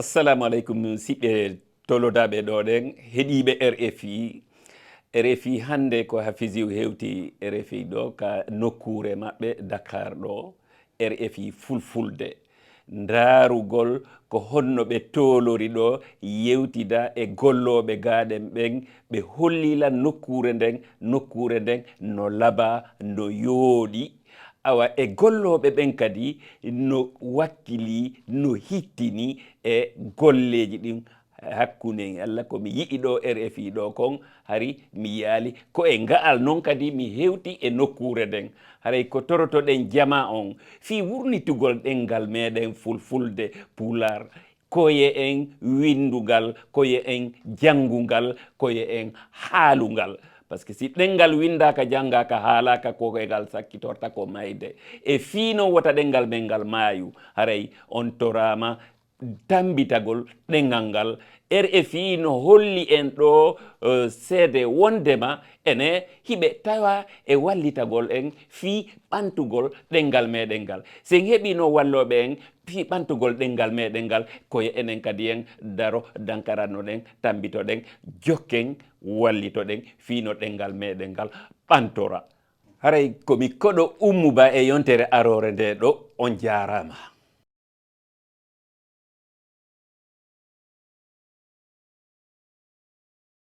assalamu aleykum siɓɓe tolodaɓe ɗo ɗen heeɗiɓe RFI hande ko Hafisiu hewti RFI ɗo ka nokkure maɓɓe Dakar ɗo RFI fulfulde ndarugol ko honno ɓe tolori ɗo yewtida e golloɓe gaɗen ɓen ɓe hollila nokkure nden no laaɓa no yooɗi awa e golloɓe ɓen kadi no wakkili no hittini e golleji ɗin hakkunde Allah komi yiɗi ɗo RFI ɗo kon hari mi yaali ko e nga'al noon kadi mi hewti e nokkure nden haray ko torotoɗen jama on fi wurnitugol ɗengal meɗen fulfulde pular koye en windugal koye en jangugal koye en haalugal par ce que si ɗengal windaka janggaka haalaka ko egal sakkitorta ko mayde e fiino wota ɗengal men ngal maayu haray on torama tambitagol ɗengal ngal RFI no holli en ɗo seede wondema ene hiɓe tawa e wallitagol en fi ɓantugol ɗengal meɗen ngal sen heeɓino walloɓe en fi ɓantugol ɗengal meɗen ngal koye enen kadi en daro dankarannoɗen tambitoɗen jokken wallitoɗen fino ɗengal meɗen ngal ɓantora haray komi koɗo Oumou Ba e yontere arore nde ɗo on jarama.